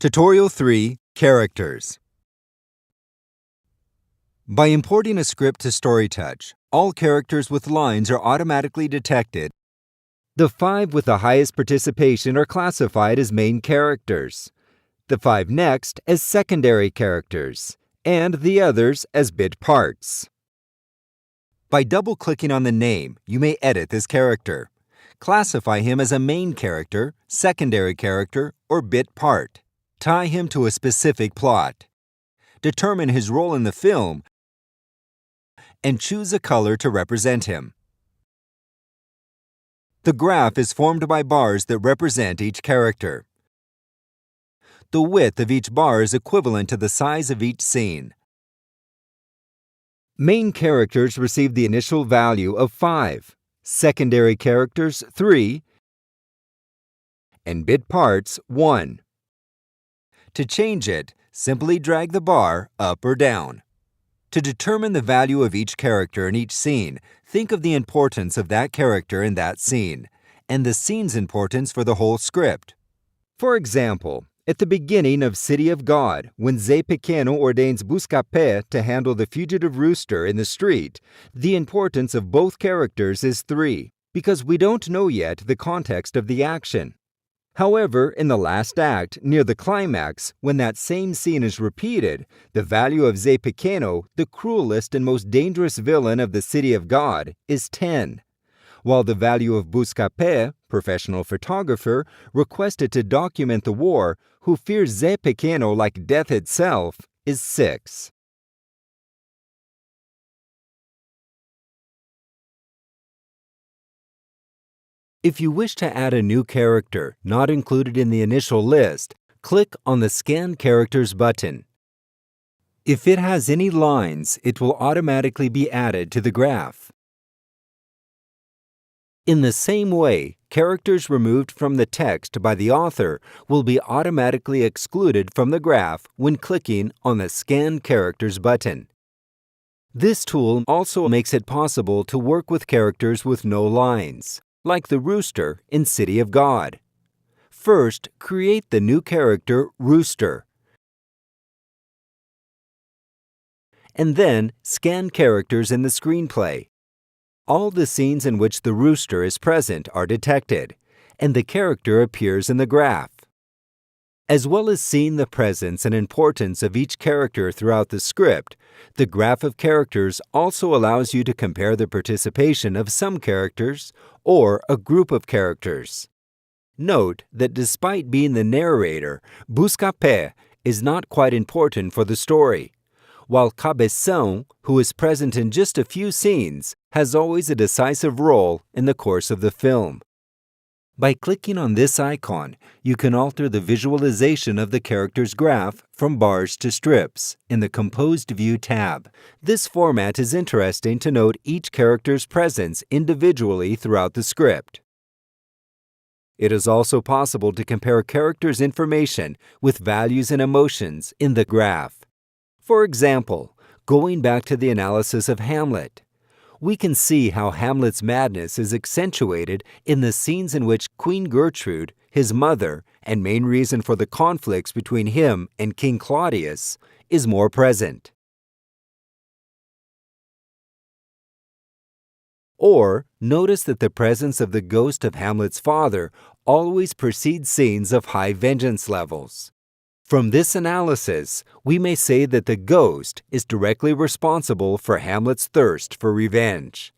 Tutorial 3 Characters. By importing a script to StoryTouch, all characters with lines are automatically detected. The 5 with the highest participation are classified as main characters, the 5 next as secondary characters, and the others as bit parts. By double-clicking on the name, you may edit this character. Classify him as a main character, secondary character, or bit part. Tie him to a specific plot. Determine his role in the film and choose a color to represent him. The graph is formed by bars that represent each character. The width of each bar is equivalent to the size of each scene. Main characters receive the initial value of 5, secondary characters 3, and bit parts 1. To change it, simply drag the bar up or down. To determine the value of each character in each scene, think of the importance of that character in that scene, and the scene's importance for the whole script. For example, at the beginning of City of God, when Zé Pequeno ordains Buscapé to handle the fugitive rooster in the street, the importance of both characters is 3, because we don't know yet the context of the action. However, in the last act, near the climax, when that same scene is repeated, the value of Zé Pequeno, the cruelest and most dangerous villain of the City of God, is 10, while the value of Buscapé, professional photographer, requested to document the war, who fears Zé Pequeno like death itself, is 6. If you wish to add a new character not included in the initial list, click on the Scan Characters button. If it has any lines, it will automatically be added to the graph. In the same way, characters removed from the text by the author will be automatically excluded from the graph when clicking on the Scan Characters button. This tool also makes it possible to work with characters with no lines, like the rooster in City of God. First, create the new character Rooster, and then scan characters in the screenplay. All the scenes in which the rooster is present are detected, and the character appears in the graph. As well as seeing the presence and importance of each character throughout the script, the graph of characters also allows you to compare the participation of some characters or a group of characters. Note that despite being the narrator, Buscapé is not quite important for the story, while Cabeção, who is present in just a few scenes, has always a decisive role in the course of the film. By clicking on this icon, you can alter the visualization of the character's graph from bars to strips in the Composed View tab. This format is interesting to note each character's presence individually throughout the script. It is also possible to compare characters' information with values and emotions in the graph. For example, going back to the analysis of Hamlet, we can see how Hamlet's madness is accentuated in the scenes in which Queen Gertrude, his mother, and main reason for the conflicts between him and King Claudius, is more present. Or, notice that the presence of the ghost of Hamlet's father always precedes scenes of high vengeance levels. From this analysis, we may say that the ghost is directly responsible for Hamlet's thirst for revenge.